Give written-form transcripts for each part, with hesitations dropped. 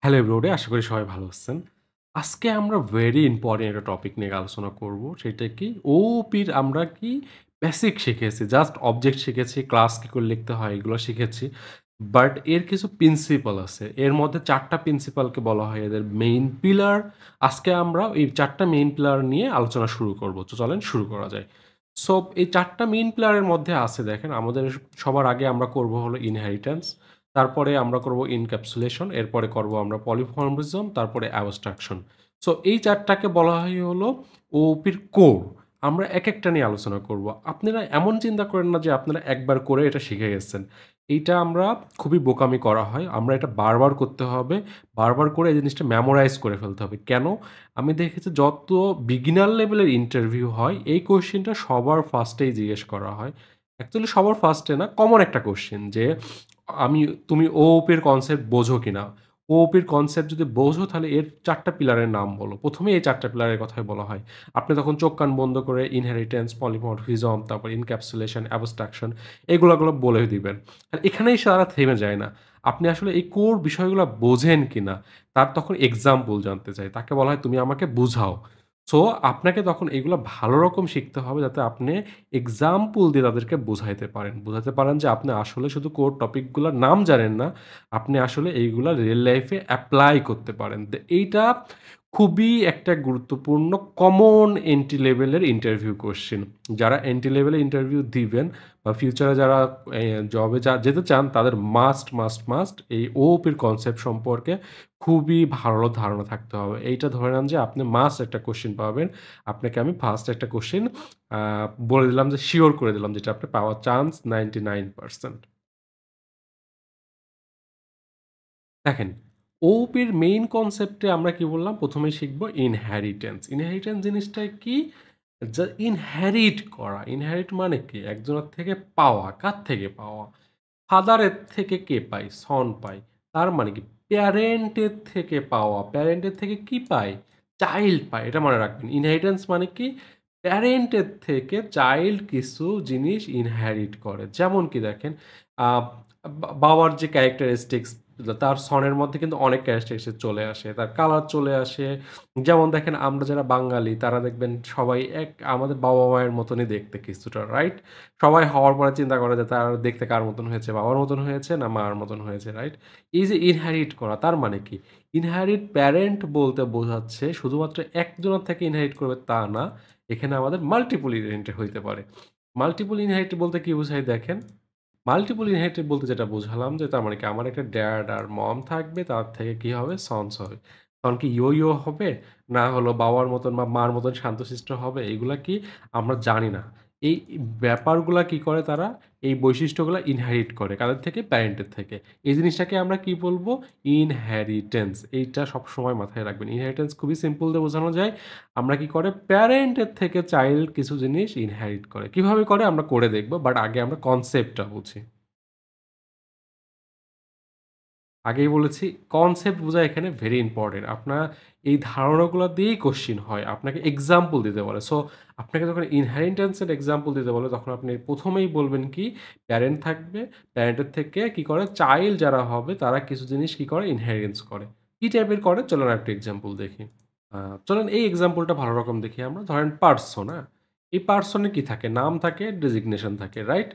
Hello everybody, আশা করি সবাই ভালো আছেন। আজকে আমরা ভেরি ইম্পোর্টেন্ট একটা টপিক নিয়ে আলোচনা করব। সেটা কি ওওপির আমরা কি বেসিক শিখেছি। জাস্ট অবজেক্ট শিখেছি, ক্লাস কি করে লিখতে হয় এগুলো শিখেছি। বাট এর কিছু প্রিন্সিপাল আছে। এর মধ্যে ৪ টা প্রিন্সিপালকে বলা হয় এদের মেইন পিলার। আজকে আমরা এই ৪ টা মেইন পিলার নিয়ে আলোচনা শুরু করব। তো চলেন শুরু করা যায়। সো এই ৪ টা মেইন পিলারের মধ্যে আছে দেখেন আমাদের সবার আগে আমরা করব হলো ইনহেরিট্যান্স। তারপরে আমরা করব এনক্যাপসুলেশন, এরপরে করব আমরা পলিমরফিজম, তারপরে অ্যাবস্ট্রাকশন। সো এই ৪ টাকে বলা হয় হলো ওওপির কোর। আমরা একেকটা নিয়ে আলোচনা করব। আপনারা এমন চিন্তা করেন না যে আপনারা একবার করে এটা শিখে গেছেন। এইটা আমরা খুবই বোকামি করা হয়। আমরা এটা বারবার করতে হবে। বারবার করে এই জিনিসটা মেমোরাইজ করে ফেলতে হবে। কেন? আমি দেখেছি যত বিগিনার লেভেলের ইন্টারভিউ হয়, এই কোয়েশ্চেনটা সবার ফার্স্টেই জিজ্ঞেস করা হয়। অ্যাকচুয়ালি সবার ফার্স্টে না, কমন একটা কোয়েশ্চেন যে আমি তুমি ওওপির কনসেপ্ট বোঝো কিনা? ওওপির কনসেপ্ট যদি বোঝো তাহলে এর ৪ টা পিলারের নাম বলো। ১ম এই ৪ টা পিলারের কথাই বলা হয়। আপনি তখন চোখ কান বন্ধ করে ইনহেরিটেন্স, পলিমরফিজম, তারপর এনক্যাপসুলেশন, অ্যাবস্ট্রাকশন এগুলো বলে দিবেন। আর এখানেই তারা থেমে যায় না। আপনি আসলে এই কোর বিষয়গুলো বোঝেন কিনা? তার তখন এক্সাম্পল জানতে চায়। তাকে বলা হয় তুমি আমাকে বুঝাও। সো আপনাকে তখন এগুলো ভালো রকম শিখতে হবে যাতে আপনি এক্সাম্পল দিয়ে তাদেরকে বোঝাইতে পারেন। বোঝাতে পারেন যে আপনি আসলে শুধু কোর টপিকগুলার নাম জানেন না, আপনি আসলে এইগুলা রিয়েল লাইফে এপ্লাই করতে পারেন। এইটা খুবই একটা গুরুত্বপূর্ণ কমন এন্ট্রি লেভেলের ইন্টারভিউ কোয়েশ্চেন। যারা এন্ট্রি লেভেলে ইন্টারভিউ দিবেন বা ফিউচারে যারা জবে যেতে চান তাদের মাস্ট এই ওওপির কনসেপ্ট সম্পর্কে খুবই ভালো ধারণা থাকতে হবে। এইটা ধরে নেন যে আপনি মাস্ট একটা কোয়েশ্চেন পাবেন। আপনাকে আমি ফার্স্ট একটা কোয়েশ্চেন আ বলে দিলাম যে সিওর করে দিলাম যেটা আপনি পাওয়ার চান্স 99%। দেখেন, ওপির মেইন কনসেপ্টে আমরা কি বললাম? ১ম এই শিখব ইনহেরিটেন্স। ইনহেরিটেন্স জিনিসটা কি? যা ইনহেরিট করা। ইনহেরিট মানে কি? একজনের থেকে পাওয়া। কার থেকে পাওয়া? ফাদারের থেকে কে পায়? সন পায়। তার মানে কি? প্যারেন্টের থেকে পাওয়া। প্যারেন্টের থেকে কি পায়? চাইল্ড পায়। এটা মনে রাখবেন। ইনহেরিটেন্স মানে কি? প্যারেন্টের থেকে চাইল্ড কিছু জিনিস ইনহেরিট করে। যেমন কি দেখেন, আ বাবার যে ক্যারেক্টারিস্টিক্স তার সনের মধ্যে কিন্তু অনেক ক্যারেক্টারিস্টিক্স চলে আসে। তার কালার চলে আসে। যেমন দেখেন আমরা যারা বাঙালি তারা দেখবেন সবাই আমাদের বাবা-মায়ের মতনই দেখতে কিছুটা, রাইট? সবাই হওয়ার পরে চিন্তা করে যে তার দেখতে কার মতন হয়েছে? বাবার মতন হয়েছে না মার মতন হয়েছে, রাইট? এই যে ইনহেরিট করা তার মানে কি? ইনহেরিট প্যারেন্ট বলতে বোঝাচ্ছে শুধুমাত্র একজনের থেকে ইনহেরিট করবে তা না। এখানে আমাদের মাল্টিপল ইনহেরিট হইতে পারে। মাল্টিপল ইনহেরিট বলতে কি বোঝায় দেখেন? মাল্টিপল ইনহেরিটেড বলতে যেটা বোঝালাম যে তার মানে কি আমার একটা ড্যাড আর মম থাকবে তার থেকে কি হবে সন্স হবে। তখন কি ইয়ো হবে? না হলো বাবার মতন বা মার মতন শান্তশিষ্ট হবে? এগুলা কি আমরা জানি না। এই ব্যাপারগুলা কি করে তারা? এই বৈশিষ্ট্যগুলা ইনহেরিট করে। কাদের থেকে? প্যারেন্টের থেকে। এই জিনিসটাকে আমরা কি বলবো? ইনহেরিটেন্স। এইটা সবসময় মাথায় রাখবেন। ইনহেরিটেন্স খুবই সিম্পল দিয়ে বোঝানো যায়। আমরা কি করে? প্যারেন্টের থেকে চাইল্ড কিছু জিনিস ইনহেরিট করে। কিভাবে করে? আমরা করে দেখব। বাট আগে আমরা কনসেপ্টটা বুঝি। আগেই বলেছি কনসেপ্ট বোঝা এখানে ভেরি ইম্পোর্টেন্ট। আপনার এই ধারণাগুলা দিয়েই কোয়েশ্চেন হয়। আপনাকে এক্সাম্পল দিতে বলে। সো আপনাকে যখন ইনহেরিটেন্স এর এক্সাম্পল দিতে বলে তখন আপনি ১ম এই বলবেন কি প্যারেন্ট থাকবে। প্যারেন্টের থেকে কি করে চাইল্ড যারা হবে তারা কিছু জিনিস কি করে ইনহেরিটেন্স করে। কি টাইপের করে চলুন আরেকটা এক্সাম্পল দেখি। আ চলেন এই এক্সাম্পলটা ভালো রকম দেখি আমরা। ধরেন পারসন, হ্যাঁ? এই পারসন এ কি থাকে? নাম থাকে, ডেজিগনেশন থাকে, রাইট?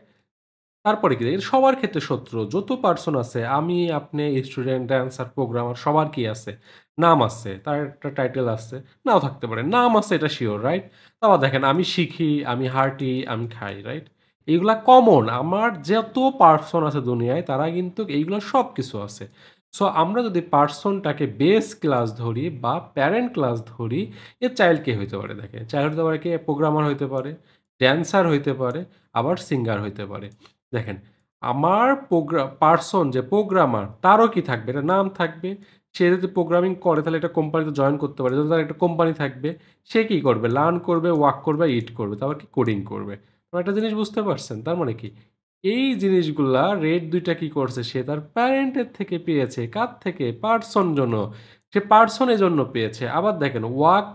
তারপরে কি এটা সবার ক্ষেত্রে সত্য। যত পারসন আছে আমি, আপনি, স্টুডেন্ট, ড্যান্সার, প্রোগ্রামার সবার কি আছে? নাম আছে। তার একটা টাইটেল আছে। নাও থাকতে পারে। নাম আছে এটা সিওর, রাইট? তারপর দেখেন আমি শিখি, আমি হাঁটি, আমি খাই, রাইট? এগুলা কমন। আমার যত পারসন আছে দুনিয়ায় তারা কিন্তু এইগুলা সবকিছু আছে। সো আমরা যদি পারসনটাকে বেস ক্লাস ধরি বা প্যারেন্ট ক্লাস ধরি, এর চাইল্ড কে হইতে পারে দেখেন। চাইল্ড হতে পারে কে? প্রোগ্রামার হইতে পারে, ড্যান্সার হইতে পারে, আবার সিঙ্গার হইতে পারে। দেখেন, আমার পারসন যে প্রোগ্রামার তারও কি থাকবে? একটা নাম থাকবে। সে যদি প্রোগ্রামিং করে তাহলে একটা কোম্পানিতে জয়েন করতে পারে। যদি তার একটা কোম্পানি থাকবে, সে কি করবে? লার্ন করবে, ওয়ার্ক করবে, ইট করবে। তারপর কি কোডিং করবে। তো একটা জিনিস বুঝতে পারছেন? তার মানে কি? এই জিনিসগুলা রেড ২ টা কি করছে? সে তার প্যারেন্টের থেকে পেয়েছে। কার থেকে? পারসন জন্য। সে পারসন এজন্য পেয়েছে। আবার দেখেন ওয়ার্ক,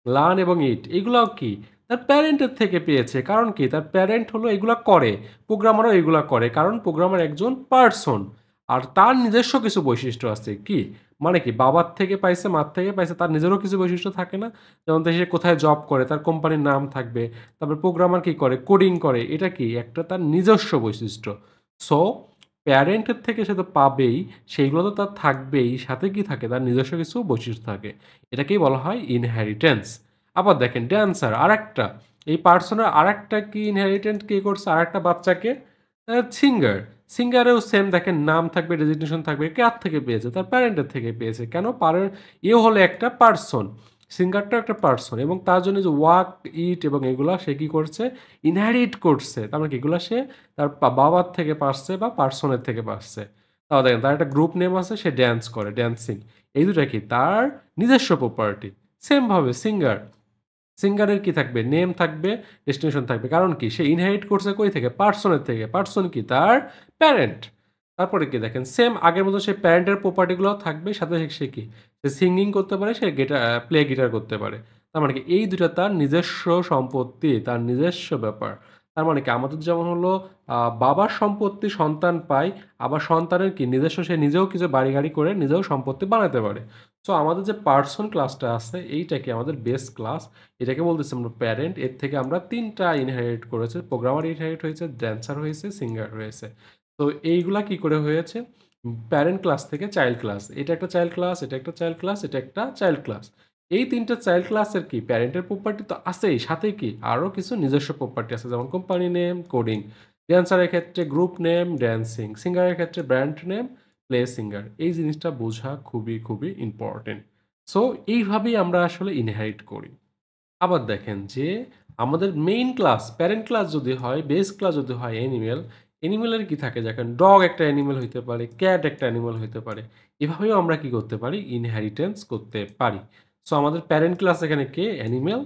লার্ন এবং ইট এগুলাও কি? তার প্যারেন্টের থেকে পেয়েছে। কারণ কি? তার প্যারেন্ট হলো এগুলা করে। প্রোগ্রামারও এগুলা করে। কারণ প্রোগ্রামার একজন পারসন। আর তার নিজস্ব কিছু বৈশিষ্ট্য আছে। কি? মানে কি বাবার থেকে পাইছে, মার থেকে পাইছে, তার নিজেরও কিছু বৈশিষ্ট্য থাকে না? যেমন সে কোথায় জব করে, তার কোম্পানির নাম থাকবে। তারপর প্রোগ্রামার কি করে, কোডিং করে। এটা কি একটা তার নিজস্ব বৈশিষ্ট্য। সো প্যারেন্টের থেকে সে তো পাবেই, সেইগুলো তো তার থাকবেই। সাথে কি থাকে? তার নিজস্ব কিছু বৈশিষ্ট্য থাকে। এটাকেই বলা হয় ইনহেরিট্যান্স। আবার দেখেন ড্যান্সার আরেকটা, এই পার্সনের আরেকটা কি ইনহেরিটেন্ট কে করছে আরেকটা বাচ্চাকে? সিঙ্গার। সিঙ্গারেও সেম দেখেন নাম থাকবে, ডেজিগনেশন থাকবে। কার থেকে পেয়েছে? তার প্যারেন্টের থেকে পেয়েছে। কেন? এ হলো একটা পার্সন। সিঙ্গারটাও একটা পার্সন এবং তার জন্য যে ওয়াক, ইট এবং এগুলা সে কি করছে? ইনহেরিট করছে। তার মানে কি এগুলা সে তার বাবার থেকে পারছে বা পার্সনের থেকে পারছে। তাও দেখেন তার একটা গ্রুপ নেম আছে, সে ড্যান্স করে, ড্যান্সিং। এই দুটা কি তার নিজস্ব প্রপার্টি। সেম ভাবে সিঙ্গার, সিঙ্গারের কি থাকবে? নেম থাকবে, ডেস্টিনেশন থাকবে। কারণ কি? সে ইনহেরিট করছে কই থেকে? পার্সনের থেকে। পার্সন কি? তার প্যারেন্ট। তারপরে কি দেখেন সেম আগের মতো সে প্যারেন্টের প্রপার্টিগুলোও থাকবে, সাথে সে কি? সে সিঙ্গিং করতে পারে, সে প্লে গিটার করতে পারে। তার মানে কি? এই দুটা তার নিজস্ব সম্পত্তি, তার নিজস্ব ব্যাপার। তার মানে কি? আমাদের যেমন হলো বাবার সম্পত্তি সন্তান পায়, আবার সন্তানের কি? নিজস্ব সে নিজেও কিছু বাড়ি-গাড়ি করে নিজেও সম্পত্তি বানাতে পারে। সো আমাদের যে পার্সন ক্লাসটা আছে এইটা কি আমাদের বেস ক্লাস। এটাকে বলতেছি আমরা প্যারেন্ট। এর থেকে আমরা ৩ টা ইনহেরিট করেছি। প্রোগ্রামার ইনহেরিট হয়েছে, ড্যান্সার হয়েছে, সিঙ্গার হয়েছে। তো এইগুলা কি করে হয়েছে? প্যারেন্ট ক্লাস থেকে চাইল্ড ক্লাস। এটা একটা চাইল্ড ক্লাস, এটা একটা চাইল্ড ক্লাস, এটা একটা চাইল্ড ক্লাস। এই ৩ টা চাইল্ড ক্লাসের কি প্যারেন্টের প্রপার্টি তো আছেই, সাথে কি আরো কিছু নিজস্ব প্রপার্টি আছে। যেমন কোম্পানি নেম, কোডিং। ড্যান্সারের ক্ষেত্রে গ্রুপ নেম, ড্যান্সিং। সিঙ্গারের ক্ষেত্রে ব্র্যান্ড নেম, প্লে সিঙ্গার। এই জিনিসটা বোঝা খুবই ইম্পোর্টেন্ট। সো এইভাবেই আমরা আসলে ইনহেরিট করি। আবার দেখেন যে আমাদের মেইন ক্লাস, প্যারেন্ট ক্লাস যদি হয়, বেস ক্লাস যদি হয় অ্যানিমেল, অ্যানিমেলের কি থাকে? দেখেন ডগ একটা অ্যানিমেল হইতে পারে, ক্যাট একটা অ্যানিমেল হইতে পারে। এভাবেও আমরা কি করতে পারি? ইনহেরিটেন্স করতে পারি। সো আমাদের প্যারেন্ট ক্লাস এখানে কে? অ্যানিমেল।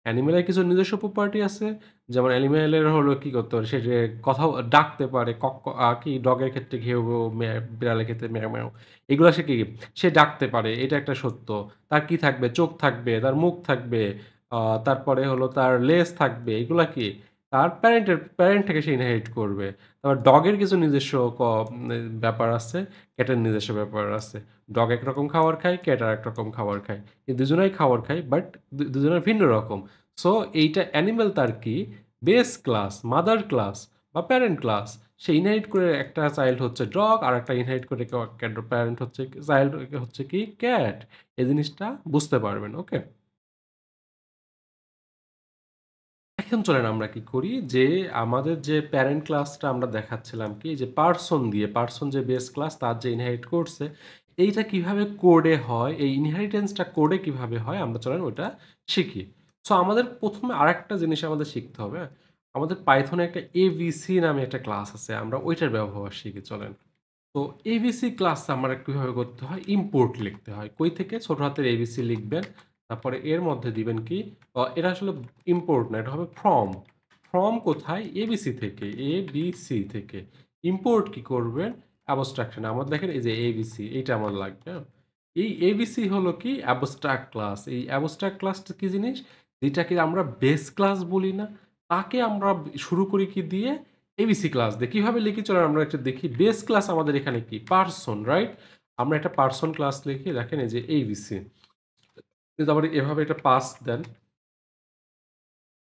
অ্যানিমেলের কিছু নিজস্ব প্রপার্টি আছে। যেমন অ্যানিমেলের হলো কি করতে পারে? সে যে কথাও ডাকতে পারে। কক ক কি ডগের ক্ষেত্রে ঘেউ, ঘেউ, বিড়ালের ক্ষেত্রে ম্যাও, ম্যাও। এগুলা সে কি? সে ডাকতে পারে। এটা একটা সত্য। তার কি থাকবে? চোখ থাকবে, তার মুখ থাকবে। আ তারপরে হলো তার লেজ থাকবে। এগুলা কি? তার প্যারেন্ট থেকে সে ইনহেরিট করবে। তারপর ডগের কিছু নিজস্ব ব্যাপার আছে, ক্যাটের নিজস্ব ব্যাপার আছে। ডগ একরকম খাবার খায়, ক্যাট আরেক রকম খাবার খায়। এই দুজনেই খাবার খায় বাট দুজনের ভিন্ন রকম। সো এইটা অ্যানিমাল তার কি? বেস ক্লাস, মাদার ক্লাস বা প্যারেন্ট ক্লাস। সে ইনহেরিট করে একটা চাইল্ড হচ্ছে ডগ, আরেকটা ইনহেরিট করে প্যারেন্ট হচ্ছে চাইল্ড হচ্ছে কি? ক্যাট। এই জিনিসটা বুঝতে পারবেন। ওকে? এখন চলেন আমরা কি করি যে আমাদের যে প্যারেন্ট ক্লাসটা আমরা দেখাচ্ছিলাম কি যে পার্সন দিয়ে পার্সন যে বেস ক্লাস তার যে ইনহেরিট করছে এইটা কিভাবে কোডে হয়, এই ইনহেরিটেন্সটা কোডে কিভাবে হয় আমরা চলেন ওটা শিখি। সো আমাদের প্রথমে আরেকটা জিনিস আমাদের শিখতে হবে। আমাদের পাইথনে একটা এবিসি নামে একটা ক্লাস আছে, আমরা ওইটার ব্যবহার শিখি চলেন। তো এবিসি ক্লাস আমরা কিভাবে করতে হয়? ইম্পোর্ট লিখতে হয়। কই থেকে? ছোট হাতের এবিসি লিখবেন। তারপরে এর মধ্যে দিবেন কি? এটা আসলে ইম্পোর্ট না, এটা হবে ফ্রম। ফ্রম কোথায়? এবিসি থেকে। এবিসি থেকে। ইম্পোর্ট কি করবেন? অ্যাবস্ট্রাকশন। আমার দেখেন এই যে এবিসি এইটা আমার লাগবে, হ্যাঁ? এই এবিসি হলো কি? Abstract class. এই অ্যাবস্ট্রাক্ট ক্লাসটা কি জিনিস? যেটাকে আমরা বেস ক্লাস বলি না? তাকে আমরা শুরু করি কি দিয়ে? এবিসি ক্লাস দিয়ে। কিভাবে লিখি চলেন আমরা একটু দেখি। বেস ক্লাস আমাদের এখানে কি? Person, right? আমরা একটা পারসন ক্লাস লিখি। দেখেন এই যে এবিসি। তারপরে এভাবে একটা পাস দেন।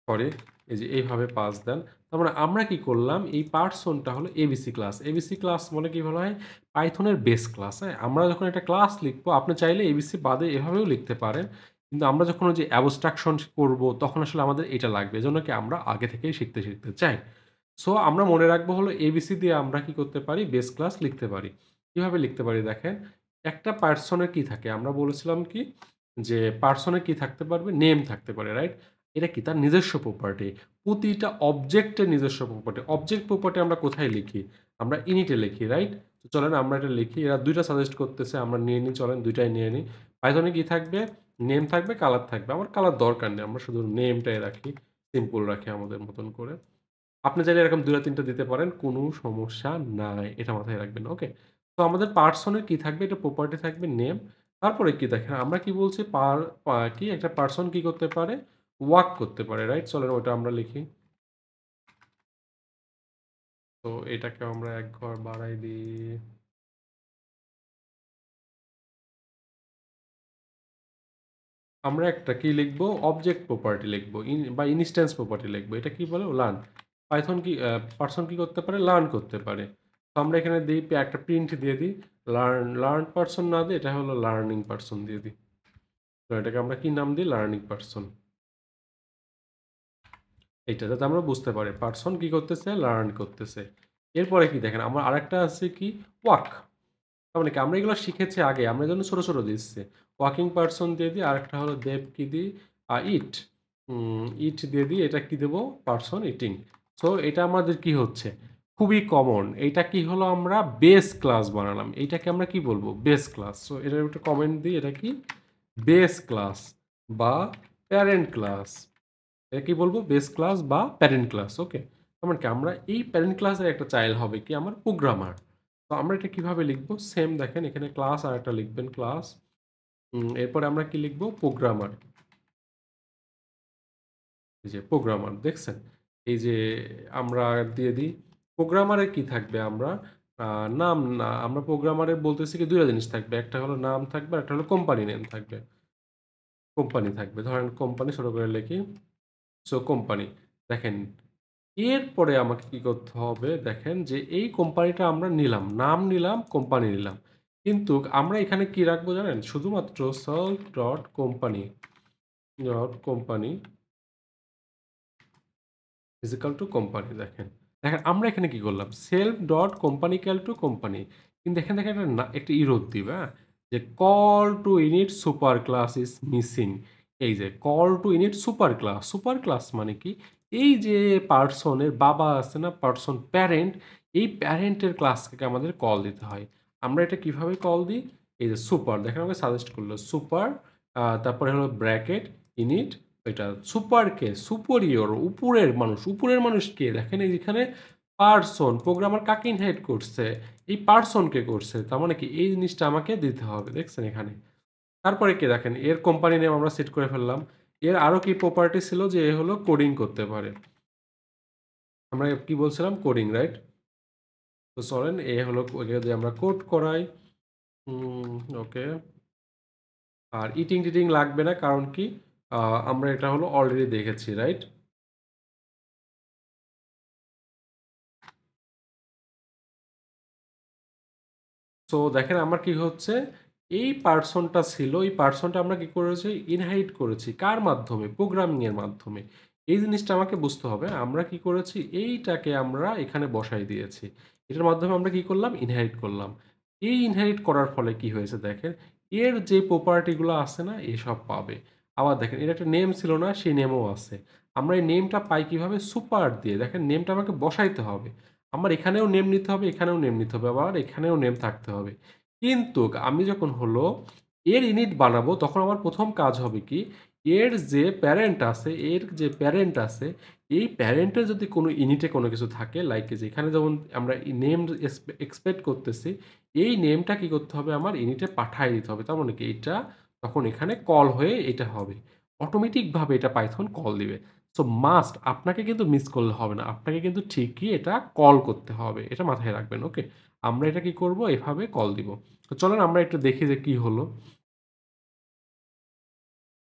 পরে এই যে এইভাবে পাস দেন। তার মানে আমরা কি করলাম? এই পারসনটা হলো এবিসি ক্লাস। এবিসি ক্লাস মানে কি বলা হয়? পাইথনের বেস ক্লাস, হ্যাঁ? আমরা যখন একটা ক্লাস লিখবো আপনি চাইলে এবিসি বাদে এভাবেও লিখতে পারেন। কিন্তু আমরা যখন ওই যে অ্যাবস্ট্রাকশন করব তখন আসলে আমাদের এটা লাগবে। এজন্য কি আমরা আগে থেকেই শিখতে চাই। সো আমরা মনে রাখবো হলো এবিসি দিয়ে আমরা কি করতে পারি? বেস ক্লাস লিখতে পারি। কিভাবে লিখতে পারি দেখেন। একটা পার্সনের কি থাকে? আমরা বলেছিলাম কি? যে পার্সনের কি থাকতে পারবে? নেম থাকতে পারে, রাইট? এটা কি? তার নিজস্ব প্রপার্টি। প্রতিটা অবজেক্টের নিজস্ব প্রপার্টি। অবজেক্ট প্রপার্টি আমরা কোথায় লিখি? আমরা ইনিটে লিখি, রাইট? তো চলেন আমরা এটা লিখি। এরা ২ টা সাজেস্ট করতেছে। আমরা নিয়ে নিই চলেন ২ টাই নিয়ে নিই। পাইথনে কি থাকবে? নেম থাকবে, কালার থাকবে। আমার কালার দরকার নেই। আমরা শুধু নেমটাই রাখি। সিম্পল রাখি আমাদের মতন করে। আপনি চাইলে এরকম ২ টা ৩ টা দিতে পারেন। কোনো সমস্যা নাই। এটা মাথায় রাখবেন। ওকে? তো আমাদের পার্সনের কি থাকবে? এটা প্রপার্টি থাকবে নেম। তারপরে কি দেখেন আমরা কি বলছি কি একটা পারসন কি করতে পারে? ওয়াক করতে পারে, রাইট? চলেন ওটা আমরা লিখি। তো এটাকে আমরা ১ ঘর বাড়াই দিই। আমরা একটা কি লিখবো অবজেক্ট প্রপার্টি লিখবো বা ইনস্ট্যান্স প্রপার্টি লিখবো। এটা কি বলে লার্ন। পাইথন কি পারসন কি করতে পারে লার্ন করতে পারে। তো আমরা এখানে দিই একটা প্রিন্ট দিয়ে দিই লার্ন পারসন না দিয়ে এটা হলো লার্নিং পারসন দিয়ে দিই। তো এটাকে আমরা কি নাম দিই লার্নিং পারসন। এইটা যাতে আমরা বুঝতে পারি পারসন কি করতেছে লার্ন করতেছে। এরপরে কি দেখেন আমার আরেকটা আছে কি ওয়াক। তার মানে কি আমরা এগুলো শিখেছি আগে আমরা জন্য ছোট ছোট দিচ্ছি ওয়াকিং পারসন দিয়ে দিই আরেকটা হলো দেব কি দিই ইট ইট দিয়ে দিই এটা কি দেবো পারসন ইটিং। সো এটা আমাদের কি হচ্ছে খুবই কমন এটা কি হলো আমরা বেস ক্লাস বানালাম এইটাকে আমরা কি বলবো বেস ক্লাস। সো এটার একটা কমেন্ট দিই এটা কি বেস ক্লাস বা প্যারেন্ট ক্লাস। এটা কি বলবো বেস ক্লাস বা প্যারেন্ট ক্লাস ওকে। তেমন কি আমরা এই প্যারেন্ট ক্লাসের একটা চাইল্ড হবে কি আমার প্রোগ্রামার। তো আমরা এটা কিভাবে লিখবো সেম দেখেন এখানে ক্লাস আর একটা লিখবেন ক্লাস এরপরে আমরা কি লিখবো প্রোগ্রামার। এই যে প্রোগ্রামার দেখছেন এই যে আমরা দিয়ে দিই প্রোগ্রামারে কি থাকবে আমরা নাম না আমরা প্রোগ্রামারে বলতেছি কি দুইটা জিনিস থাকবে একটা হলো নাম থাকবে একটা হলো কোম্পানি নেম থাকবে। কোম্পানি থাকবে ধরেন কোম্পানি ছোট করে লিখি। সো কোম্পানি দেখেন এরপরে আমাকে কি করতে হবে দেখেন যে এই কোম্পানিটা আমরা নিলাম নাম নিলাম কোম্পানি নিলাম কিন্তু আমরা এখানে কি রাখবো জানেন শুধুমাত্র self dot company dot company equal to company দেখেন দেখেন আমরা এখানে কি করলাম self dot company equal to company কিন্তু এখানে দেখেন একটা ইরোদ দিবে হ্যাঁ যে call to init super class is missing. এই যে call to init super class মানে কি এই যে পার্সনের বাবা আছে না পার্সন প্যারেন্ট এই প্যারেন্টের ক্লাসকে আমাদের কল দিতে হয়। আমরা এটা কিভাবে কল দিই এই যে সুপার দেখেন আমাকে সাজেস্ট করলো সুপার তারপরে হলো ব্র্যাকেট ইনিট এটা সুপারকে সুপেরিয়র উপরের মানুষ কে দেখেন এই যেখানে পার্সন প্রোগ্রামার কাকে ইনহেরিট করছে এই পার্সনকে করছে তার মানে কি এই জিনিসটা আমাকে দিতে হবে দেখছেন এখানে। তারপরে কি দেখেন এর কোম্পানি নেম আমরা সেট করে ফেললাম। এর আরো কি প্রপার্টি ছিল যে এ হলো কোডিং করতে পারে। আমরা কি বলছিলাম কোডিং রাইট। তো চলেন এ হলো ওকে যদি আমরা কোড করাই ওকে আর ইটিং টিটিং লাগবে না কারণ কি আমরা এটা হলো অলরেডি দেখেছি রাইট। সো দেখেন আমার কি হচ্ছে এই পার্সনটা ছিল এই পার্সনটা আমরা কি করেছি ইনহাইট করেছি কার মাধ্যমে প্রোগ্রামিং এর মাধ্যমে। এই জিনিসটা আমাকে বুঝতে হবে আমরা কি করেছি এইটাকে আমরা এখানে বসাই দিয়েছি এটার মাধ্যমে আমরা কি করলাম ইনহাইট করলাম। এই ইনহাইট করার ফলে কি হয়েছে দেখেন এর যে প্রপার্টিগুলো আছে না এসব পাবে। আবার দেখেন এর একটা নেম ছিল না সেই নেমও আছে। আমরা এই নেমটা পাই কিভাবে সুপার দিয়ে দেখেন নেমটা আমাকে বসাইতে হবে। আমার এখানেও নেম নিতে হবে, এখানেও নেম নিতে হবে, আবার এখানেও নেম থাকতে হবে। কিন্তু আমি যখন হলো এর ইনিট বানাবো তখন আমার ১ম কাজ হবে কি এর যে প্যারেন্ট আছে এই প্যারেন্টের যদি কোনো ইনিটে কোনো কিছু থাকে লাইক যে এখানে যেমন আমরা নেম এক্সপেক্ট করতেছি এই নেমটা কি করতে হবে আমার ইনিটে পাঠায় দিতে হবে। তার মানে কি এটা তখন এখানে কল হয়ে এটা হবে। অটোমেটিকভাবে এটা পাইথন কল দিবে। সো মাস্ট আপনাকে কিন্তু মিস করলে হবে না। আপনাকে কিন্তু ঠিকই এটা কল করতে হবে। এটা মাথায় রাখবেন, ওকে? আমরা এটা কি করব? এভাবে কল দিব। তো চলেন আমরা একটু দেখি যে কি হলো।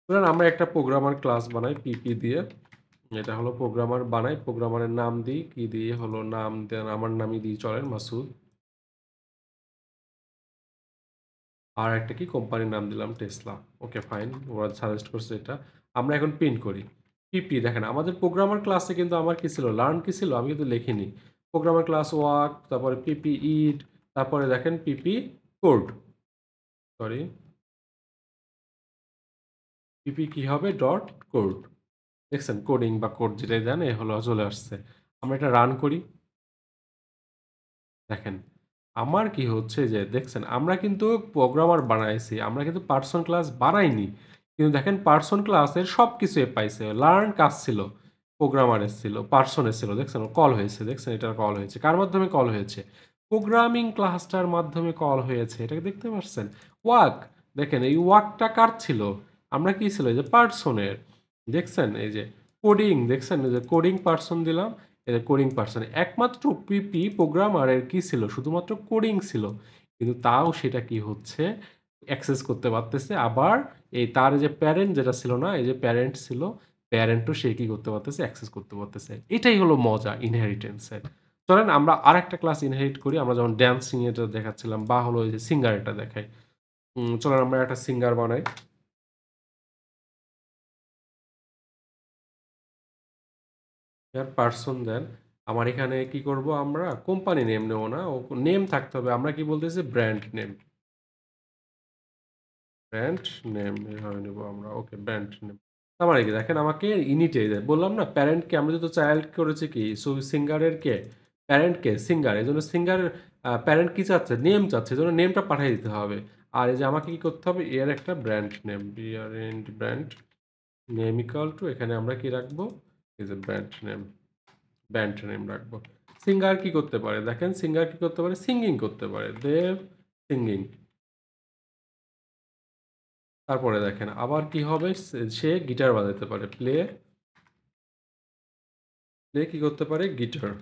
ধরেন আমরা একটা প্রোগ্রামার ক্লাস বানাই পিপি দিয়ে। এটা হলো প্রোগ্রামার বানাই। প্রোগ্রামারের নাম দিই। কি দিয়ে হলো নাম দেন আমার নামই দিই চলেন মাসুদ। আর একটা কি কোম্পানির নাম দিলাম টেসলা। Okay fine. ওরা সাজেস্ট করছে এটা। আমরা এখন প্রিন্ট করি। পিপি দেখেন আমাদের প্রোগ্রামার ক্লাসে কিন্তু আমার কি ছিল? লার্ন কি ছিল? আমি কিন্তু লিখিনি। প্রোগ্রামার ক্লাস ওয়ার্ক, তারপরে পিপি ইট, তারপরে দেখেন পিপি কোড। সরি। পিপি কি হবে? Dot code. দেখছেন? কোডিং বা কোড যেটাই দেন এ হলো চলে আসছে। আমরা এটা রান করি। দেখেন, আমার কি হচ্ছে যে দেখছেন আমরা কিন্তু প্রোগ্রামার বানাইছি। আমরা কিন্তু পারসন ক্লাস বানাইনি। কিন্তু দেখেন পারসন ক্লাসের সবকিছু পাইছে। লার্ন কাজ ছিল, প্রোগ্রামারের ছিল, পারসনের ছিল। দেখছেন কল হয়েছে। দেখছেন এটার কল হয়েছে। কার মাধ্যমে কল হয়েছে? প্রোগ্রামিং ক্লাসটার মাধ্যমে কল হয়েছে। এটাকে দেখতে পাচ্ছেন? ওয়াক দেখেন এই ওয়াকটা কার ছিল? আমরা কি ছিল? এই যে পারসনের। দেখছেন এই যে কোডিং দেখছেন এই যে কোডিং পারসন দিলাম। এটা কোডিং পারসন একমাত্র পিপি প্রোগ্রামারের কি ছিল শুধুমাত্র কোডিং ছিল কিন্তু তাও সেটা কি হচ্ছে অ্যাক্সেস করতে পারতেছে আবার এই তার যে প্যারেন্ট যেটা ছিল না, এই যে প্যারেন্ট ছিল, প্যারেন্টও সে কি করতে পারতেছে, অ্যাক্সেস করতে পারতেছে। এটাই হলো মজা ইনহেরিটেন্সের। চলেন আমরা আরেকটা ক্লাস ইনহেরিট করি। আমরা যেমন ড্যান্সিং এটা দেখাচ্ছিলাম বা হলো এই যে সিঙ্গার এটা দেখাই। চলেন আমরা একটা সিঙ্গার বানাই। এর পারসন দেন। আমার এখানে কি করব, আমরা কোম্পানি নেম নেব না। ও নেম থাকতে হবে। আমরা কি বলতেছি ব্র্যান্ড নেম। ব্র্যান্ড নেম এভাবে নেব আমরা। ওকে ব্র্যান্ড নেম। তার মানে কি দেখেন আমাকে ইনিটে বললাম না প্যারেন্টকে আমরা যেহেতু চাইল্ড করেছি কি সিঙ্গারের কে প্যারেন্ট কে সিঙ্গার, এই জন্য সিঙ্গার প্যারেন্ট কি চাচ্ছে, নেম চাচ্ছে, এই জন্য নেমটা পাঠিয়ে দিতে হবে। আর এই যে আমাকে কি করতে হবে, এর একটা brand name brand name equal two এখানে আমরা কি রাখবো, এই যে ব্র্যান্ড নেম রাখবো। সিঙ্গার কি করতে পারে দেখেন, সিঙ্গার কি করতে পারে, সিঙ্গিং করতে পারে, দেব সিঙ্গিং। তারপরে দেখেন আবার কি হবে, সে গিটার বাজাতে পারে, প্লে প্লে কি করতে পারে, গিটার।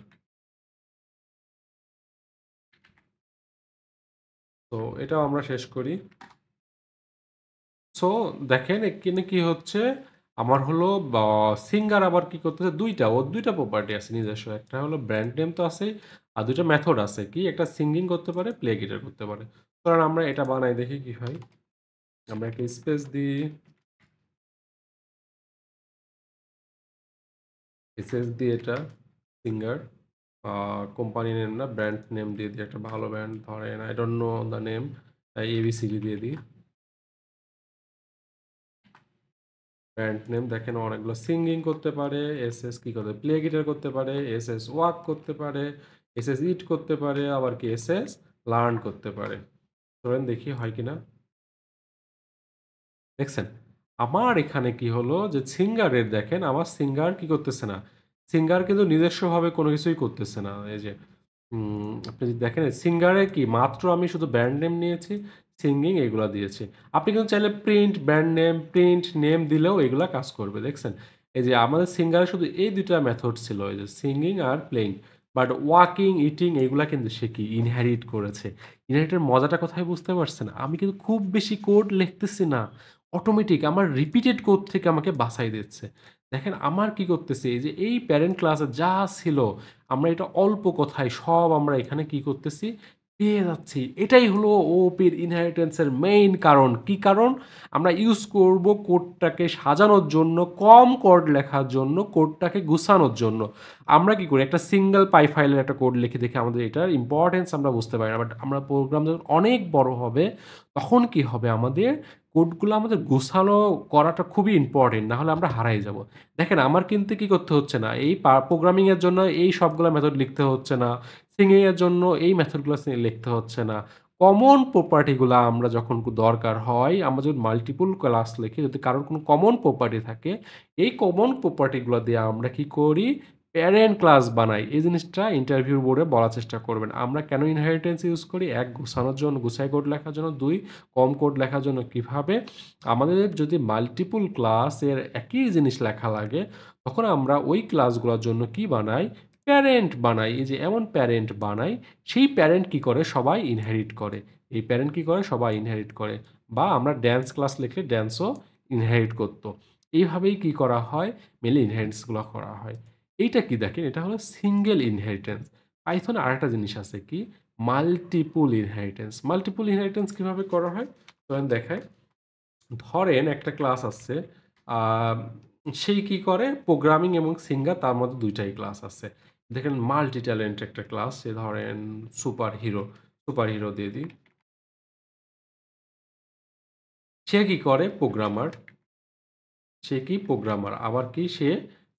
তো এটাও আমরা শেষ করি। সো দেখেন এখানে কি হচ্ছে, আমার হলো সিঙ্গার আবার কি করতেছে, ওর দুইটা প্রপার্টি আছে নিজস্ব। একটা হলো ব্র্যান্ড নেম তো আছে, আর দুইটা মেথড আছে, কি একটা সিঙ্গিং করতে পারে, প্লে গিটার করতে পারে। কারণ আমরা এটা বানাই দেখি কি হয়। আমরা একটা স্পেস দিই, স্পেস দিয়ে এটা সিঙ্গার, কোম্পানি নেম না ব্র্যান্ড নেম দিয়ে দিই, একটা ভালো ব্র্যান্ড ধরেন I don't know the name, A B C D দিয়ে দিই। ব্যান্ড নেম দেখেন অনেকগুলো সিঙ্গিং করতে পারে, এসএস কি করতে প্লে গিটার করতে পারে, এসএস ওয়াক করতে পারে, এসএস ইট করতে পারে, আবার কি এসএস লার্ন করতে পারে। চলেন দেখি হয় কিনা। দেখছেন আমার এখানে কি হলো যে সিঙ্গারের দেখেন আমার সিঙ্গার কি করতেছে না, সিঙ্গার কিন্তু নিজস্বভাবে কোনো কিছুই করতেছে না। এই যে আপনি যদি দেখেন সিঙ্গারে কি মাত্র আমি শুধু ব্র্যান্ড নেম নিয়েছি, সিঙ্গিং এগুলা দিয়েছি। আপনি কিন্তু চাইলে print brand name, print name দিলেও এগুলা কাজ করবে। দেখছেন? এই যে আমাদের সিঙ্গারে শুধু এই ২ টা মেথড ছিল, এই যে singing are playing. But walking, eating এগুলা কিন্তু সে কি ইনহেরিট করেছে। ইনহেরিটের মজাটা কোথায় বুঝতে পারছেন? আমি কিন্তু খুব বেশি কোড লিখতেছি না। অটোমেটিক আমার রিপিটেড কোড থেকে আমাকে বাছাই দিচ্ছে। দেখেন আমার কি করতেছে, এই যে এই প্যারেন্ট ক্লাসে যা ছিল আমরা এটা অল্প কথায় সব আমরা এখানে কি করতেছি পেয়ে যাচ্ছি। এটাই হলো ওপির ইনহেরিটেন্স এর মেইন কারণ। কি কারণ? আমরা ইউজ করব কোডটাকে সাজানোর জন্য, কম কোড লেখার জন্য, কোডটাকে গুছানোর জন্য। আমরা কি করি একটা সিঙ্গেল পাই ফাইলের একটা কোড লিখে দেখে আমাদের এটার ইম্পর্টেন্স আমরা বুঝতে পারি না। বাট আমরা প্রোগ্রাম যখন অনেক বড় হবে তখন কি হবে, আমাদের কোডগুলো আমাদের গুছানো করাটা খুবই ইম্পর্টেন্ট, না হলে আমরা হারাই যাব। দেখেন আমার কিন্তু কি করতে হচ্ছে না, এই প্রোগ্রামিং এর জন্য এই সবগুলা মেথড লিখতে হচ্ছে না, সিঙ্গিং এর জন্য এই মেথডগুলো লিখতে হচ্ছে না। কমন প্রপার্টি গুলা আমরা যখন দরকার হয়, আমরা যদি মাল্টিপল ক্লাস লিখি, যদি কারোর কোনো কমন প্রপার্টি থাকে, এই কমন প্রপার্টি গুলো দিয়ে আমরা কি করি, প্যারেন্ট ক্লাস বানাই। এই জিনিসটা ইন্টারভিউ বোর্ডে বলার চেষ্টা করবেন। আমরা কেন ইনহেরিটেন্স ইউজ করি, এক গুছানোর জন্য, গুছাই কোড লেখার জন্য, দুই কম কোড লেখার জন্য। কিভাবে আমাদের যদি মাল্টিপল ক্লাস এর একই জিনিস লেখা লাগে, তখন আমরা ওই ক্লাসগুলোর জন্য কি বানাই, প্যারেন্ট বানাই। এই যে এমন প্যারেন্ট বানাই, সেই প্যারেন্ট কি করে, সবাই ইনহেরিট করে। এই প্যারেন্ট কি করে, সবাই ইনহেরিট করে। বা আমরা ড্যান্স ক্লাস লিখলে ড্যান্সও ইনহেরিট করতো। এইভাবেই কি করা হয়, মেনলি ইনহেরিটেন্সগুলো করা হয়। এইটা কি দেখেন, এটা হলো সিঙ্গেল ইনহেরিটেন্স। পাইথনে আরেকটা জিনিস আছে কি, মাল্টিপল ইনহেরিটেন্স। মাল্টিপল ইনহেরিটেন্স কিভাবে করা হয় ধরেন দেখায়। ধরেন একটা ক্লাস আছে, আহ, সেই কি করে প্রোগ্রামিং এবং সিঙ্গার, তার মধ্যে দুইটাই ক্লাস আছে। দেখেন মাল্টি ট্যালেন্ট একটা ক্লাস, সে ধরেন সুপার হিরো, সুপার হিরো দিয়ে দিই। সে কি করে প্রোগ্রামার, সে কি প্রোগ্রামার, আবার কি সে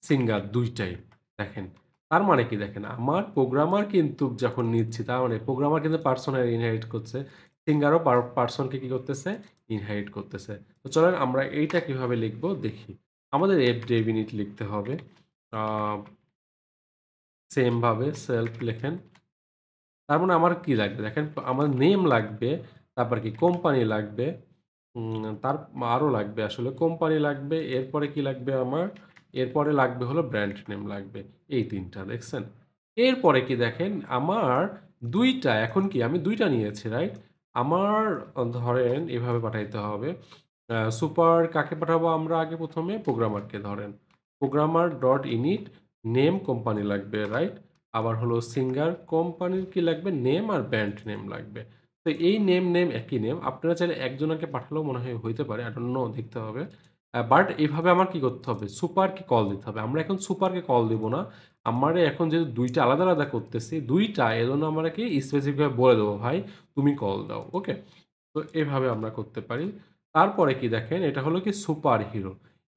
সিঙ্গার, দুইটাই। দেখেন তার মানে কি, দেখেন আমার প্রোগ্রামার কিন্তু যখন নিচ্ছি, তার মানে প্রোগ্রামার কিন্তু পার্সনের ইনহেরিট করছে, সিঙ্গারও পার্সনকে কি করতেছে, ইনহেরিট করতেছে। তো চলেন আমরা এইটা কিভাবে লিখবো দেখি। আমাদের এফ ডেফিনিট লিখতে হবে, সেম ভাবে সেলফ লেখেন। তার মানে আমার কি লাগবে দেখেন, আমার নেম লাগবে, তারপর কি কোম্পানি লাগবে, তার আরও লাগবে আসলে কোম্পানি লাগবে, এরপরে কি লাগবে আমার, এরপরে লাগবে হলো ব্র্যান্ড নেম লাগবে। এই ৩ টা দেখছেন? এরপরে কি দেখেন আমার ২ টা, এখন কি আমি ২ টা নিয়েছি রাইট? আমার ধরেন এভাবে পাঠাইতে হবে। সুপার কাকে পাঠাবো আমরা আগে প্রথমে প্রোগ্রামারকে ধরেন। Programmer dot init name company লাগবে, রাইট? আবার হলো সিঙ্গার কোম্পানির কি লাগবে? নেম আর ব্যান্ড নেম লাগবে। তো এই নেম একই নেম। আপনারা চাইলে একজনকে পাঠালেও মনে হয় হইতে পারে। I don't know, দেখতে হবে। বাট এভাবে আমার কি করতে হবে? সুপারকে কল দিতে হবে। আমরা এখন সুপারকে কল দিব না। আমারে এখন যেহেতু ২ টা আলাদা করতেছি, ২ টা এজন্য আমরা কি স্পেসিফিক ভাবে বলে দেব, ভাই তুমি কল দাও। ওকে? তো এভাবে আমরা করতে পারি। তারপরে কি দেখেন, এটা হলো কি সুপার হিরো।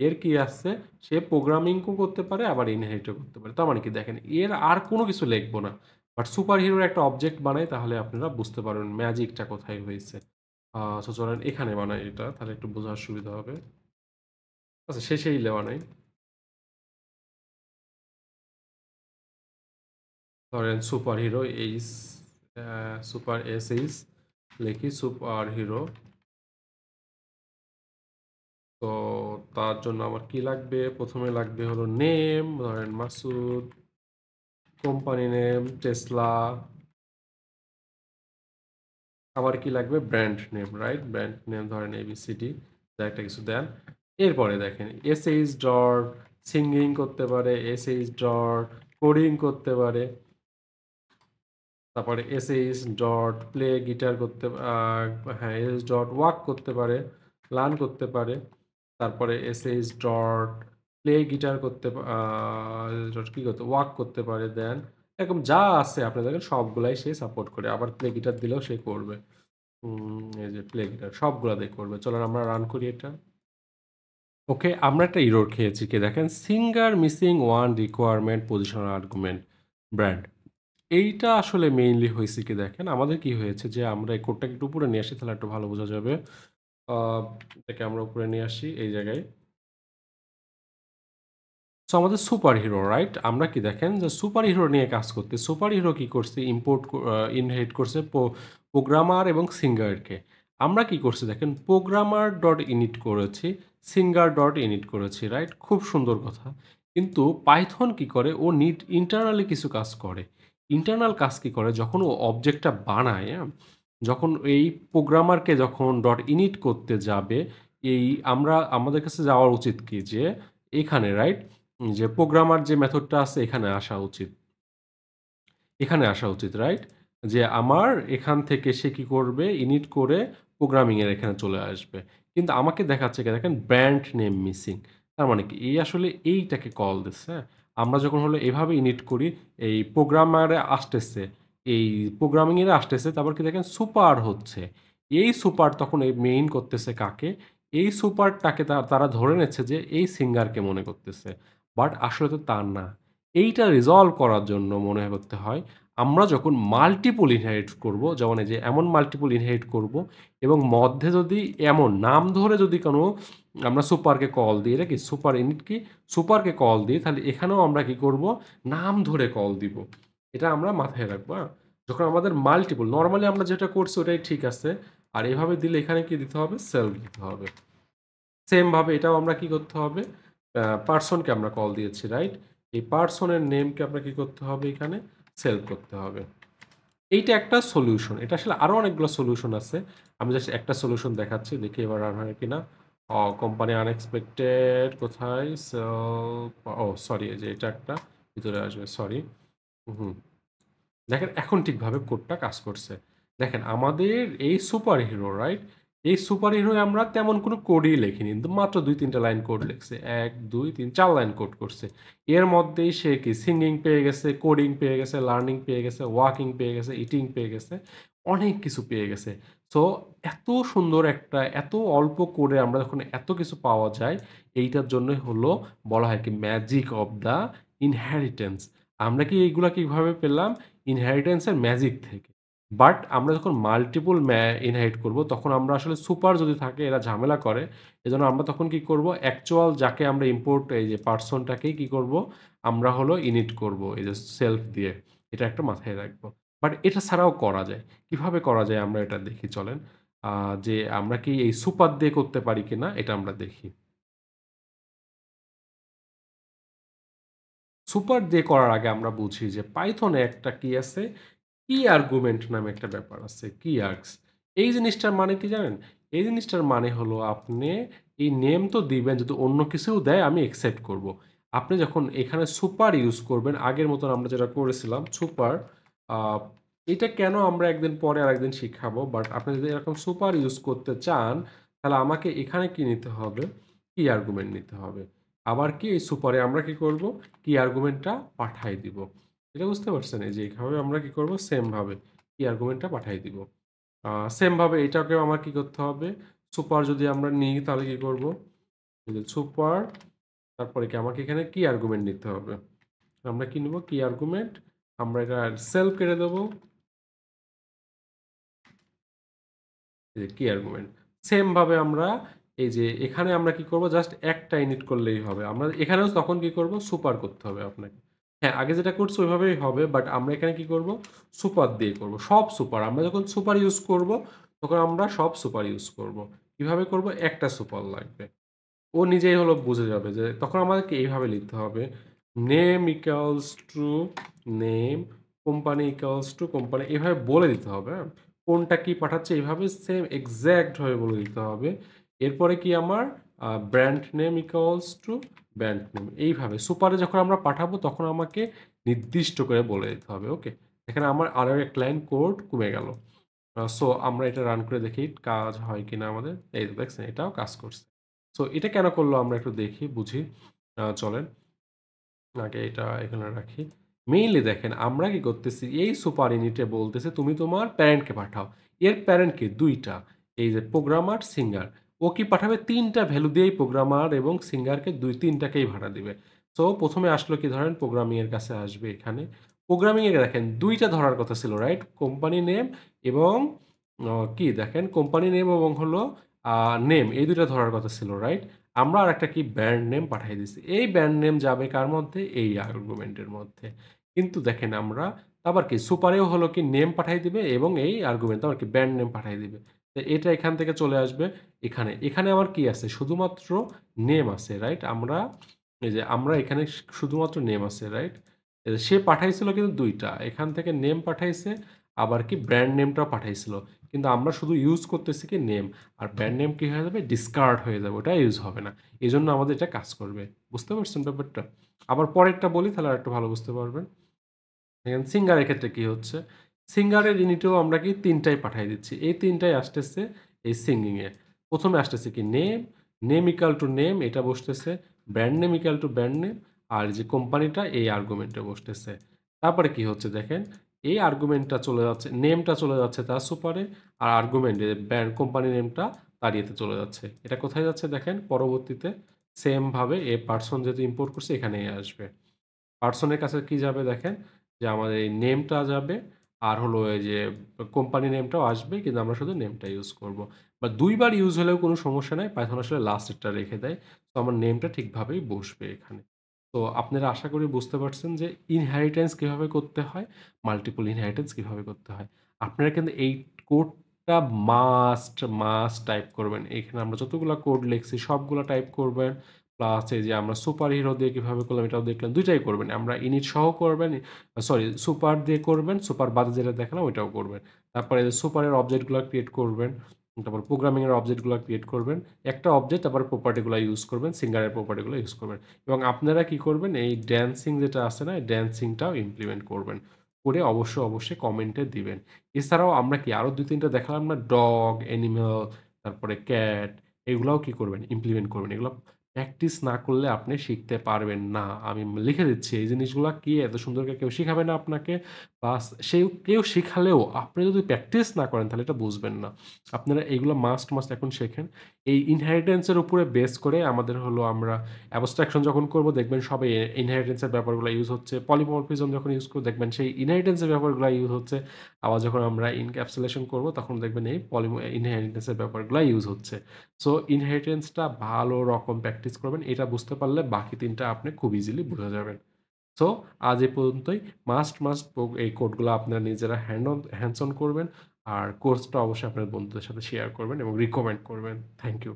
এর কি আছে? সে প্রোগ্রামিংও করতে পারে আবার ইনহেরিটও করতে পারে। তার মানে কি দেখেন, এর আর কোনো কিছু লিখবো না। বাট সুপার হিরোর একটা অবজেক্ট বানাই, তাহলে আপনারা বুঝতে পারবেন ম্যাজিকটা কোথায় হয়েছে। সো চলেন এখানে বানাই এটা, তাহলে একটু বোঝার সুবিধা হবে। আচ্ছা, শেষেই বানাই। ধরেন super hero H, super SH লিখি সুপার হিরো। তো তার জন্য আমার কি লাগবে? প্রথমে লাগবে হলো নেম, ধরেন মাসুদ, কোম্পানি নেম টেসলা, আবার কি লাগবে? Brand name, right? Brand name ধরেন এবিসিডি, যা একটা কিছু দেন। এরপরে দেখেন এসএইচ ডট সিঙ্গিং করতে পারে, এসএইচ ডট কোডিং করতে পারে, তারপরে এসএইচ ডট প্লে গিটার করতে, হ্যাঁ, এস ডট ওয়াক করতে পারে, লার্ন করতে পারে। তারপরে এসএইচ ডট প্লে গিটার করতে ডট কি করতে ওয়াক করতে পারে। দেন এরকম যা আছে আপনি দেখেন সবগুলাই সে সাপোর্ট করে। আবার প্লে গিটার দিলেও সে করবে। এই যে প্লে গিটার সবগুলা দিয়ে করবে। চলেন আমরা রান করি এটা। ওকে, আমরা একটা এরর খেয়েছি। কি দেখেন, singer missing one requirement positional argument brand. এইটা আসলে মেইনলি হয়েছে কি দেখেন, আমাদের কি হয়েছে যে আমরা এই কোডটাকে একটু উপরে নিয়ে আসি, তাহলে একটু ভালো বোঝা যাবে। এটাকে আমরা উপরে নিয়ে আসি এই জায়গায়। সো আমাদের সুপার হিরো, রাইট? আমরা কি দেখেন যে সুপার হিরো নিয়ে কাজ করতে, সুপার হিরো কি করছে? ইম্পোর্ট ইনহেরিট করছে প্রোগ্রামার এবং সিঙ্গারকে। আমরা কি করছি দেখেন, প্রোগ্রামার ডট ইনিট করেছি, সিঙ্গার ডট ইনিট করেছি, রাইট? খুব সুন্দর কথা। কিন্তু পাইথন কি করে, ও ইন্টারনালি কিছু কাজ করে। ইন্টারনাল কাজ কি করে, যখন ও অবজেক্টটা বানায়, হ্যাঁ? যখন এই প্রোগ্রামারকে যখন ডট ইনিট করতে যাবে, এই আমাদের কাছে যাওয়া উচিত কি যে এখানে, রাইট? যে প্রোগ্রামার যে মেথডটা আছে এখানে আসা উচিত। এখানে আসা উচিত, রাইট? যে আমার এখান থেকে সে কি করবে? ইনিট করে প্রোগ্রামিং এর এখানে চলে আসবে। কিন্তু আমাকে দেখাচ্ছে কি দেখেন, ব্র্যান্ড নেম মিসিং। তার মানে কি? এই আসলে এইটাকে কল দিচ্ছে, হ্যাঁ? আমরা যখন হলো এভাবে ইনিট করি, এই প্রোগ্রামারে আসতেছে, এই প্রোগ্রামিং এর আসতেছে, তারপর কি দেখেন সুপার হচ্ছে। এই সুপার তখন এই মেইন করতেছে কাকে? এই সুপারটাকে তারা ধরে নিচ্ছে যে এই সিঙ্গারকে মনে করতেছে। বাট আসলে তো তা না। এইটা রিজলভ করার জন্য মনে করতে হয়, আমরা যখন মাল্টিপল ইনহেরিট করব, যেমন এই যে এমন মাল্টিপল ইনহেরিট করব এবং মধ্যে যদি এমন নাম ধরে যদি কোনো আমরা সুপারকে কল দিই, এটা কি সুপার ইনিট কি সুপারকে কল দিই, তাহলে এখানেও আমরা কি করব? নাম ধরে কল দিব। এটা আমরা মাথায় রাখবো, হ্যাঁ? যখন আমাদের মাল্টিপল, নরমালি আমরা যেটা করছি ওটাই ঠিক আছে। আর এভাবে দিলে এখানে কি দিতে হবে? সেলফ দিতে হবে। সেম ভাবে এটাও আমরা কি করতে হবে? পারসনকে আমরা কল দিয়েছি, রাইট? এই পারসনের নেমকে আমরা কি করতে হবে? এখানে সেভ করতে হবে। এইটা একটা সলিউশন। এটা আসলে আরো অনেকগুলো সলিউশন আছে। আমি জাস্ট একটা সলিউশন দেখাচ্ছি। দেখি এবার রান হয় কিনা। কোম্পানি আনএক্সপেক্টেড কোথায়? সরি, এই যে এটা একটা ভিতরে আসবে। সরি। হুম। দেখেন এখন ঠিকভাবে কোডটা কাজ করছে। দেখেন আমাদের এই সুপার হিরো, রাইট? এই সুপার হিরোয় আমরা তেমন কোনো কোডই লিখিনি। কিন্তু মাত্র ২-৩ টা লাইন কোড লিখছে। ১, ২, ৩, ৪ লাইন কোড করছে। এর মধ্যেই সে কি সিঙ্গিং পেয়ে গেছে, কোডিং পেয়ে গেছে, লার্নিং পেয়ে গেছে, ওয়াকিং পেয়ে গেছে, ইটিং পেয়ে গেছে। অনেক কিছু পেয়ে গেছে। সো এত সুন্দর একটা, এত অল্প কোডে আমরা যখন এত কিছু পাওয়া যায়, এইটার জন্যই হলো বলা হয় কি ম্যাজিক অফ দ্য ইনহেরিটেন্স। আমরা কি এইগুলা কিভাবে পেলাম? ইনহেরিটেন্স এর ম্যাজিক থেকে। বাট আমরা যখন মাল্টিপল ইনহেরিট করব, তখন আমরা আসলে সুপার যদি থাকে এরা ঝামেলা করে। এজন্য আমরা তখন কি করব? অ্যাকচুয়াল যাকে আমরা ইম্পোর্ট, এই যে পারসনটাকেই কি করব? আমরা হলো ইনিট করব এই যে সেলফ দিয়ে। এটা একটা মাথায় রাখবো। বাট এটা ছাড়াও করা যায়। কিভাবে করা যায় আমরা এটা দেখি চলেন। যে আমরা কি এই সুপার দিয়ে করতে পারি কিনা এটা আমরা দেখি। সুপার দিয়ে করার আগে আমরা বুঝি যে পাইথনে একটা কি আছে? কি আর্গুমেন্ট নামে একটা ব্যাপার আছে। কি আর্গস। এই জিনিসটার মানে কি জানেন? এই জিনিসটার মানে হলো আপনি এই নেম তো দিবেন, যদি অন্য কিছুও দেয় আমি অ্যাকসেপ্ট করব। আপনি যখন এখানে সুপার ইউজ করবেন, আগের মতন আমরা যেটা করেছিলাম সুপার, আ এটা কেন আমরা একদিন পরে আরেকদিন শিখাবো। বাট আপনি যদি এরকম সুপার ইউজ করতে চান, তাহলে আমাকে এখানে কি নিতে হবে? কি আর্গুমেন্ট নিতে হবে। আবার কি এই সুপারে আমরা কি করব? কি আর্গুমেন্টটা পাঠায় দিব। এটা বুঝতে পারছেন? এই যে এইভাবে আমরা কি করব? সেম ভাবে কি আর্গুমেন্টটা পাঠায় দিব। আ সেম ভাবে এটাকেও আমার কি করতে হবে? সুপার যদি আমরা নিই তাহলে কি করব? এই যে সুপার, তারপরে কি আমাকে এখানে কি আর্গুমেন্ট নিতে হবে। আমরা কি নিব? কি আর্গুমেন্ট। আমরা এটা সেলফ কেটে দেব। এই যে কি আর্গুমেন্ট। সেম ভাবে আমরা এই যে এখানে আমরা কি করব? জাস্ট একটা ইনিট করলেই হবে। আমরা এখানেও তখন কি করব? সুপার করতে হবে আপনাকে। হ্যাঁ, আগে যেটা করছি ওইভাবেই হবে। বাট আমরা এখানে কি করব? সুপার দিয়ে করব। সব সুপার। আমরা যখন সুপার ইউজ করব, তখন আমরা সব সুপার ইউজ করব। কিভাবে করব? একটা সুপার লাগবে। ও নিজেই হলো বুঝে যাবে যে তখন আমাদেরকে এইভাবে লিখতে হবে। Name equals to name, company equals to company, এভাবে বলে দিতে হবে, হ্যাঁ? কোনটা কি পাঠাচ্ছে এইভাবে সেম এক্সাক্ট ভাবে বলে দিতে হবে। এরপরে কি আমার brand name equals to brand name, এইভাবে সুপারে যখন আমরা পাঠাবো তখন আমাকে নির্দিষ্ট করে বলে দিতে হবে। ওকে? এখানে আমার আরো এক লাইন কোড কমে গেল। সো আমরা এটা রান করে দেখি কাজ হয় কিনা আমাদের। এই তো দেখছেন এটাও কাজ করছে। সো এটা কেন করলো আমরা একটু দেখি, বুঝি। চলেন আগে এটা এখানে রাখি। মেইনলি দেখেন আমরা কি করতেছি, এই সুপার ইউনিটে বলতেছে তুমি তোমার প্যারেন্টকে পাঠাও। এর প্যারেন্ট কে ২ টা। এই যে প্রোগ্রামার, সিঙ্গার। ও কি পাঠাবে ৩ টা ভ্যালু দিয়েই প্রোগ্রামার এবং সিঙ্গারকে ৩ টাকেই ভাড়া দিবে। সো ১ম এ আসলো কি ধরেন প্রোগ্রামিং এর কাছে আসবে এখানে। প্রোগ্রামিং এ দেখেন ২ টা ধরার কথা ছিল, রাইট? কোম্পানি নেম এবং কি দেখেন কোম্পানি নেম এবং হলো আ নেম, এই ২ টা ধরার কথা ছিল, রাইট? আমরা আরেকটা কি ব্র্যান্ড নেম পাঠায় দিছি। এই ব্র্যান্ড নেম যাবে কার মধ্যে? এই আর্গুমেন্টের মধ্যে। কিন্তু দেখেন আমরা আবার কি সুপারেও হলো কি নেম পাঠায় দিবে এবং এই আর্গুমেন্ট আবার কি ব্র্যান্ড নেম পাঠায় দিবে। তো এটা এখান থেকে চলে আসবে এখানে। এখানে আমার কি আছে? শুধুমাত্র নেম আছে, রাইট? আমরা এই যে আমরা এখানে শুধুমাত্র নেম আছে, রাইট? সে পাঠাইছিল কিন্তু ২ টা। এখান থেকে নেম পাঠাইছে, আবার কি ব্র্যান্ড নেমটাও পাঠাইছিল। কিন্তু আমরা শুধু ইউজ করতেছি কি নেম। আর ব্র্যান্ড নেম কি হয়ে যাবে? ডিসকার্ড হয়ে যাবে। ওটা ইউজ হবে না। এজন্য আমাদের এটা কাজ করবে। বুঝতে পারছেন ব্যাপারটা? আবার পরেরটা বলি তাহলে আরেকটু ভালো বুঝতে পারবেন। দেখেন সিঙ্গারের ক্ষেত্রে কি হচ্ছে? সিঙ্গারের ইউনিটেও আমরা কি ৩ টাই পাঠায় দিচ্ছি। এই ৩ টাই আসতেছে এই সিঙ্গিং এ। ১ম এ আসতেছে কি name, name equal to name এটা বসতেছে, brand name equal to brand name, আর যে কোম্পানিটা এই আর্গুমেন্টে বসতেছে। তারপরে কি হচ্ছে দেখেন, এই আর্গুমেন্টটা চলে যাচ্ছে, নেমটা চলে যাচ্ছে তার সুপারে, আর আর্গুমেন্ট এ ব্র্যান্ড কোম্পানি নেমটা তার ইয়েতে চলে যাচ্ছে। এটা কোথায় যাচ্ছে দেখেন পরবর্তীতে সেম ভাবে এ পারসন যেহেতু ইম্পোর্ট করছে এখানেই আসবে। পার্সনের কাছে কি যাবে দেখেন, যে আমাদের এই নেমটা যাবে আর হলো এই যে কোম্পানি নেমটাও আসবে কিন্তু আমরা শুধু নেমটা ইউজ করব। বা ২ বার ইউজ হলেও কোনো সমস্যা নাই। পাইথন আসলে লাস্টেরটা রেখে দেয়। তো আমার নেমটা ঠিকভাবেই বসবে এখানে। তো আপনারা আশা করি বুঝতে পারছেন যে ইনহেরিট্যান্স কিভাবে করতে হয়, মাল্টিপল ইনহেরিট্যান্স কিভাবে করতে হয়। আপনারা কিন্তু এই কোডটা মাস্ট টাইপ করবেন। এখানে আমরা যতগুলা কোড লিখছি সবগুলা টাইপ করবেন। প্লাস এই যে আমরা সুপার হিরো দিয়ে কিভাবে করলাম এটাও দেখলাম। ২ টাই করবেন। আমরা ইনিট সহ করবেন, সরি সুপার দিয়ে করবেন, সুপার বাদে যেটা দেখালাম ওইটাও করবেন। তারপরে সুপারের অবজেক্ট গুলা ক্রিয়েট করবেন। তারপর প্রোগ্রামিং এর অবজেক্ট গুলা ক্রিয়েট করবেন। একটা অবজেক্ট তারপর প্রপার্টি গুলা ইউজ করবেন, সিঙ্গারের প্রপার্টি গুলা ইউজ করবেন। এবং আপনারা কি করবেন এই ড্যান্সিং যেটা আছে না, এই ড্যান্সিংটাও ইমপ্লিমেন্ট করবেন। করে অবশ্যই কমেন্টে দিবেন। এছাড়াও আমরা কি আরো ২-৩ টা দেখালাম না, ডগ, অ্যানিমাল, তারপরে ক্যাট, এগুলাও কি করবেন? ইমপ্লিমেন্ট করবেন। এগুলা প্র্যাকটিস না করলে আপনি শিখতে পারবেন না। আমি লিখে দিচ্ছি এই জিনিসগুলা কি এত সুন্দর করে কেউ শিখাবে না আপনাকে। প্লাস কেউ শিখালেও আপনি যদি প্র্যাকটিস না করেন তাহলে এটা বুঝবেন না। আপনারা এগুলো মাস্ট এখন শেখেন। এই ইনহেরিটেন্স এর উপরে বেস করে আমাদের হলো আমরা অ্যাবস্ট্রাকশন যখন করব দেখবেন সবে ইনহেরিটেন্স এর ব্যাপারগুলো ইউজ হচ্ছে। পলিমরফিজম যখন ইউজ করব দেখবেন সেই ইনহেরিটেন্স এর ব্যাপারগুলো ইউজ হচ্ছে। আবার যখন আমরা এনক্যাপসুলেশন করব তখন দেখবেন এই ইনহেরিটেন্স এর ব্যাপারগুলা ইউজ হচ্ছে। সো ইনহেরিটেন্সটা ভালো রকম প্র্যাকটিস করবেন। এটা বুঝতে পারলে বাকি ৩ টা আপনি খুব ইজিলি বুঝে যাবেন। সো আজ এ পর্যন্তই। মাস্ট এই কোডগুলো আপনারা নিজেরা হ্যান্ডস অন করবেন। আর কোর্সটা অবশ্যই আপনার বন্ধুদের সাথে শেয়ার করবেন এবং রিকমেন্ড করবেন। Thank you.